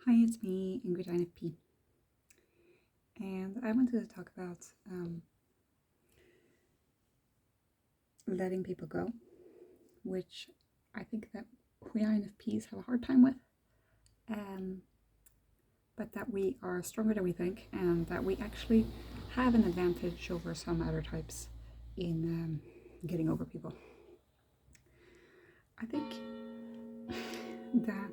Hi, it's me, Ingrid INFP, and I wanted to talk about letting people go, which I think that we INFPs have a hard time with, um, but that we are stronger than we think, and that we actually have an advantage over some other types in getting over people. I think that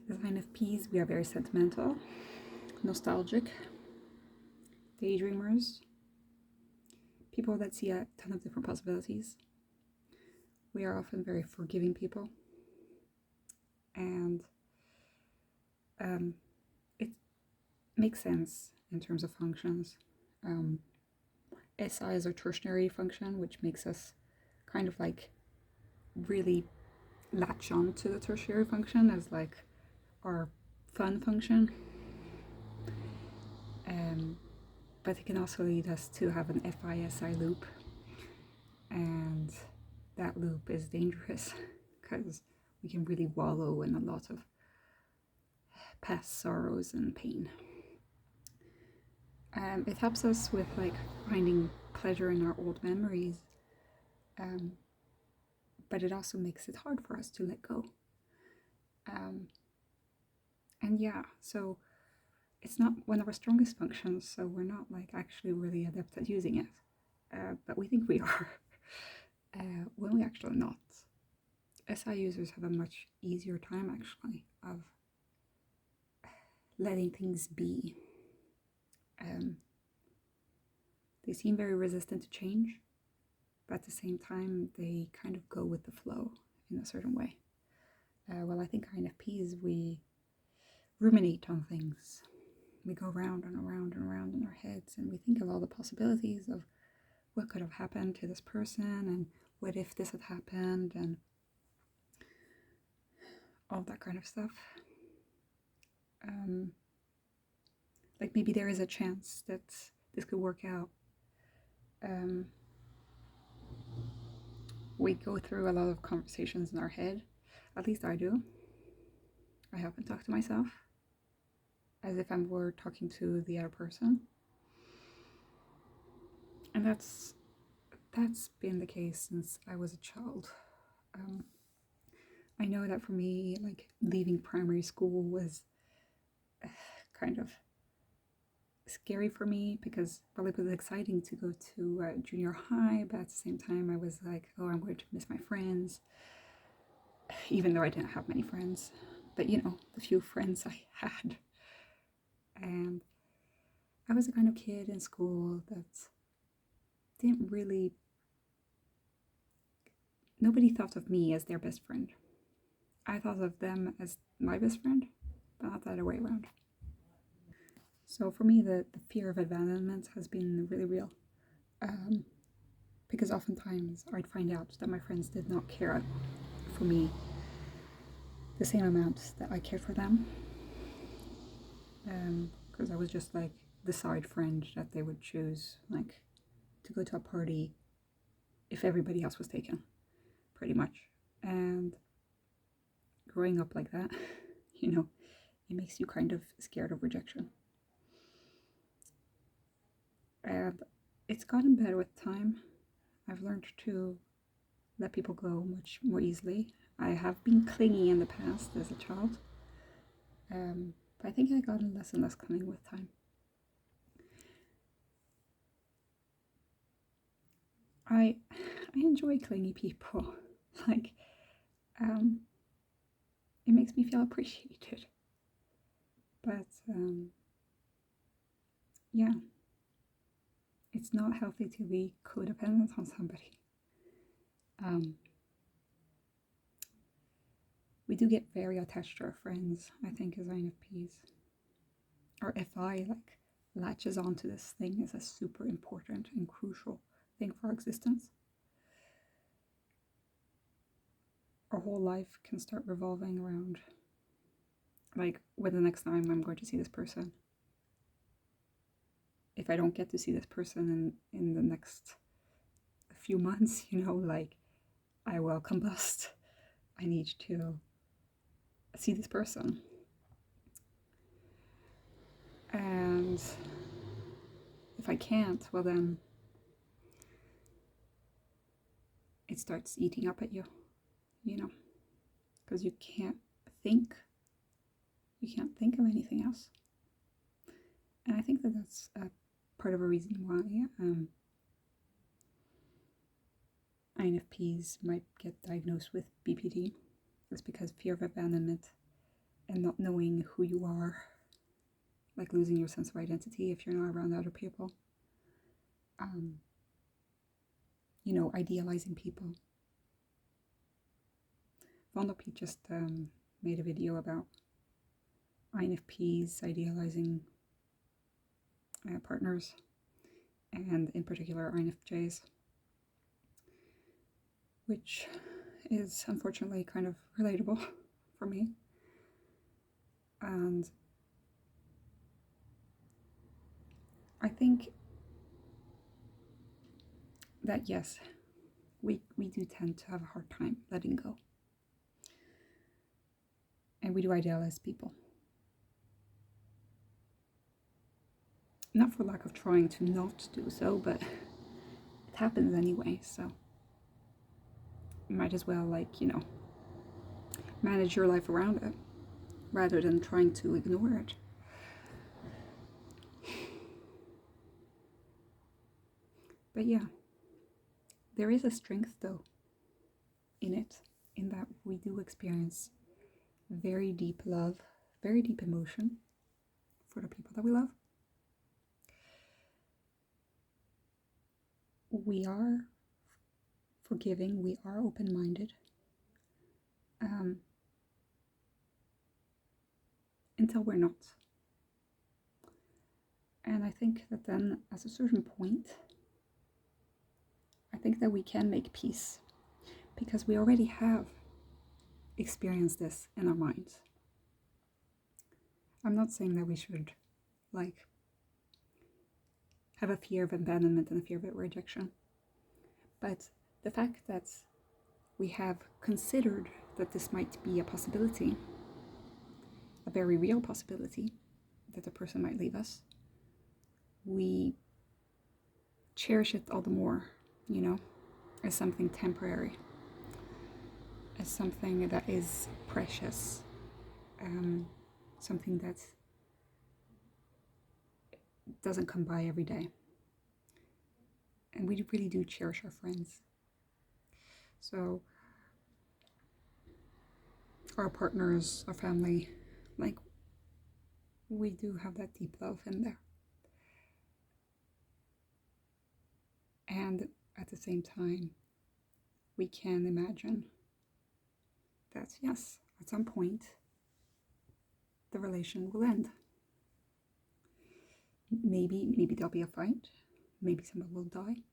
as INFPs, we are very sentimental, nostalgic, daydreamers, people that see a ton of different possibilities. We are often very forgiving people, and it makes sense in terms of functions. SI is a tertiary function, which makes us kind of like really latch on to the tertiary function as like our fun function. But it can also lead us to have an FISI loop, and that loop is dangerous because we can really wallow in a lot of past sorrows and pain. It helps us with like finding pleasure in our old memories, but it also makes it hard for us to let go. And yeah, so it's not one of our strongest functions, so we're not like actually really adept at using it, but we think we are when we actually not. SI users have a much easier time actually of letting things be. They seem very resistant to change, but at the same time, they kind of go with the flow in a certain way. Well, I think INFPs, we ruminate on things. We go round and around and around in our heads, and we think of all the possibilities of what could have happened to this person, and what if this had happened, and all that kind of stuff. Like maybe there is a chance that this could work out. We go through a lot of conversations in our head, at least I do. I often talk to myself as if I were talking to the other person, and that's been the case since I was a child. I know that for me, like leaving primary school was kind of scary for me because, well, it was exciting to go to junior high, but at the same time I was like, oh, I'm going to miss my friends, even though I didn't have many friends, but you know, the few friends I had. And I was the kind of kid in school that didn't really, nobody thought of me as their best friend. I thought of them as my best friend, but not the other way around. So for me, the fear of abandonment has been really real. Because oftentimes I'd find out that my friends did not care for me the same amount that I cared for them. Because I was just like the side friend that they would choose, like to go to a party if everybody else was taken, pretty much. And growing up like that, you know, it makes you kind of scared of rejection. And it's gotten better with time. I've learned to let people go much more easily. I have been clingy in the past as a child, but I think I've gotten less and less clingy with time. I enjoy clingy people. Like, it makes me feel appreciated. But yeah, it's not healthy to be codependent on somebody. We do get very attached to our friends, I think, as INFPs. Or FI, like, latches onto this thing as a super important and crucial thing for our existence. Our whole life can start revolving around, like, when the next time I'm going to see this person. If I don't get to see this person in the next few months, you know, like, I will combust. I need to see this person. And if I can't, well then it starts eating up at you, because you can't think of anything else. And I think that that's part of a reason why INFPs might get diagnosed with BPD. It's because fear of abandonment and not knowing who you are, like losing your sense of identity if you're not around other people. Idealizing people. Vanderpeet just made a video about INFPs idealizing partners, and in particular INFJs, which is unfortunately kind of relatable for me. And I think that yes, we do tend to have a hard time letting go. And we do idealize people. Not for lack of trying to not do so, but it happens anyway, so you might as well, manage your life around it rather than trying to ignore it. But yeah, there is a strength though in it, in that we do experience very deep love, very deep emotion for the people that we love. We are forgiving, we are open-minded, until we're not. And I think that then, at a certain point, I think that we can make peace, because we already have experienced this in our minds. I'm not saying that we should, have a fear of abandonment and a fear of rejection, but the fact that we have considered that this might be a possibility, a very real possibility, that the person might leave us, we cherish it all the more, as something temporary, as something that is precious, something that doesn't come by every day. And we really do cherish our friends. So our partners, our family, we do have that deep love in there. And at the same time, we can imagine that, yes, at some point, the relation will end. Maybe there'll be a fight. Maybe someone will die.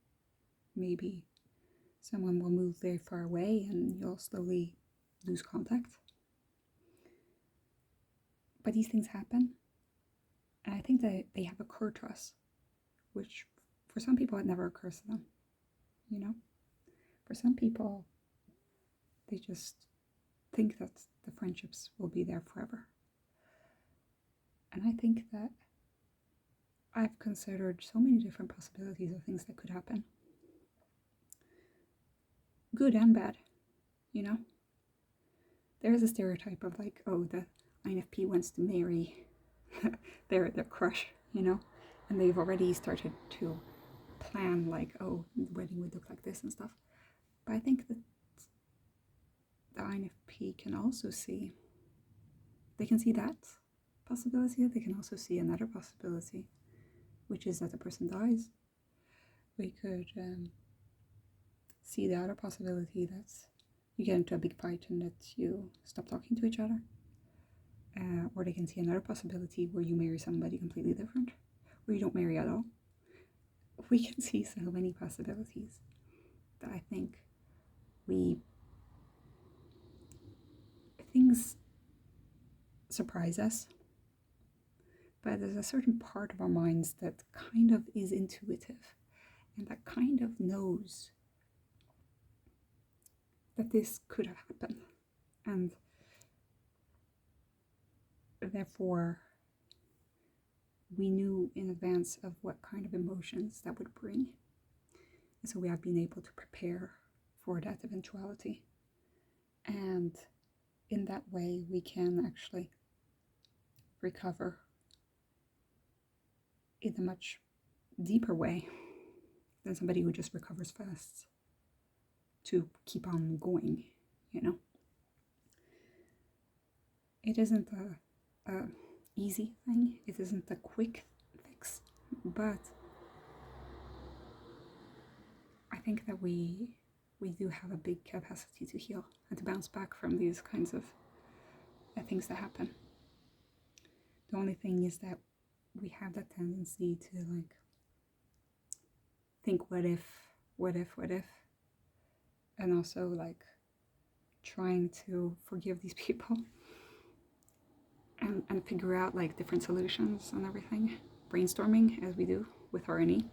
Maybe someone will move very far away and you'll slowly lose contact. But these things happen. And I think that they have occurred to us, which for some people it never occurs to them, For some people, they just think that the friendships will be there forever. And I think that I've considered so many different possibilities of things that could happen. Good and bad, There is a stereotype of the INFP wants to marry their crush, and they've already started to plan the wedding would look like this and stuff. But I think that the INFP can also see, they can see that possibility. They can also see another possibility, which is that the person dies. We could see the other possibility that you get into a big fight and that you stop talking to each other. Or they can see another possibility where you marry somebody completely different, or you don't marry at all. We can see so many possibilities that I think things surprise us, but there's a certain part of our minds that kind of is intuitive and that kind of knows that this could have happened. And therefore, we knew in advance of what kind of emotions that would bring. And so we have been able to prepare for that eventuality. And in that way, we can actually recover in a much deeper way than somebody who just recovers fast to keep on going, you know. It isn't a easy thing. It isn't a quick fix, but I think that we do have a big capacity to heal and to bounce back from these kinds of things that happen. The only thing is that we have that tendency to like think what if, and also like trying to forgive these people and figure out like different solutions and everything, brainstorming as we do with RNE.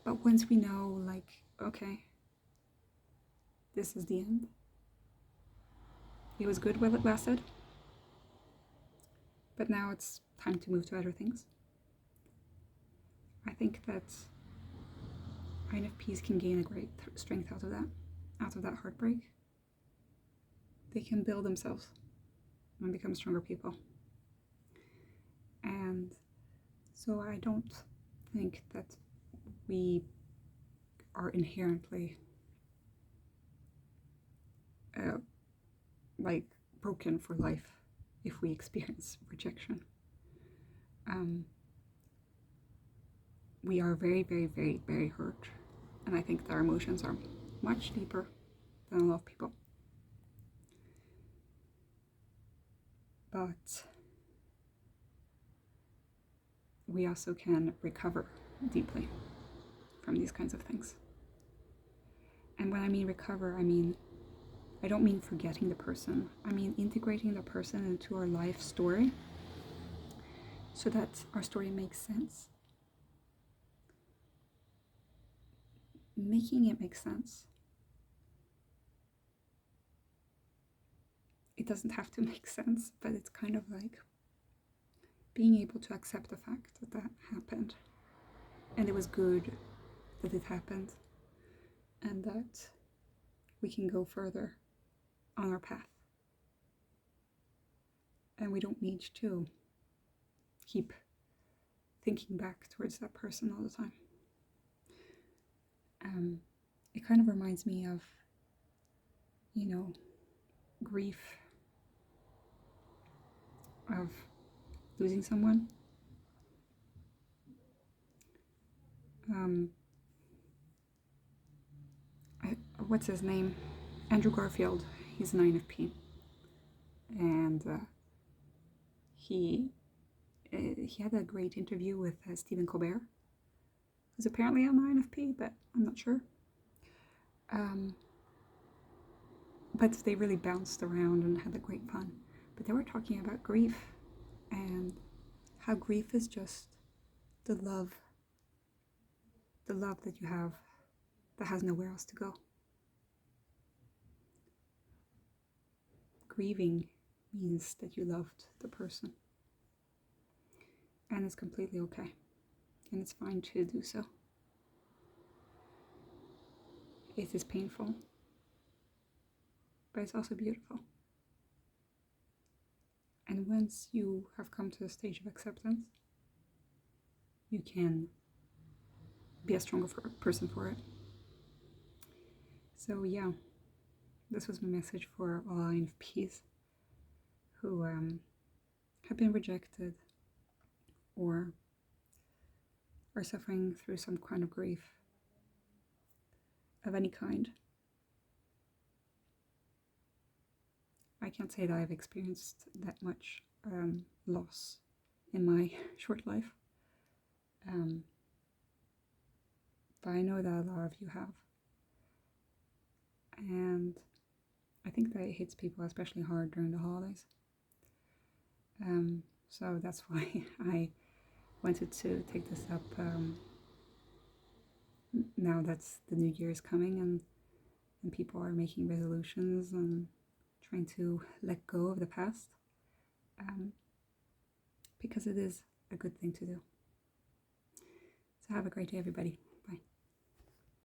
But once we know, like, okay, this is the end, it was good while it lasted, but now it's time to move to other things. I think that INFPs can gain a great strength out of that heartbreak. They can build themselves and become stronger people. And so I don't think that we are inherently like broken for life if we experience rejection. We are very, very, very, very hurt, and I think that our emotions are much deeper than a lot of people. But we also can recover deeply from these kinds of things. And when I mean recover, I don't mean forgetting the person. I mean integrating the person into our life story so that our story makes sense. Making it make sense. It doesn't have to make sense, but it's kind of like being able to accept the fact that happened. And it was good that it happened. And that we can go further on our path. And we don't need to keep thinking back towards that person all the time. It kind of reminds me of, grief of losing someone. What's his name? Andrew Garfield. He's an INFP. And he had a great interview with Stephen Colbert, who's apparently an INFP, but I'm not sure. But they really bounced around and had a great fun. But they were talking about grief and how grief is just the love that you have that has nowhere else to go. Grieving means that you loved the person. And it's completely okay. And it's fine to do so. It is painful, but it's also beautiful. And once you have come to a stage of acceptance, you can be a stronger person for it. So yeah, this was my message for all INFPs who have been rejected or are suffering through some kind of grief of any kind. I can't say that I've experienced that much loss in my short life. But I know that a lot of you have. And I think that it hits people especially hard during the holidays. So that's why I wanted to take this up now that the new year is coming and people are making resolutions and trying to let go of the past, because it is a good thing to do. So have a great day, everybody.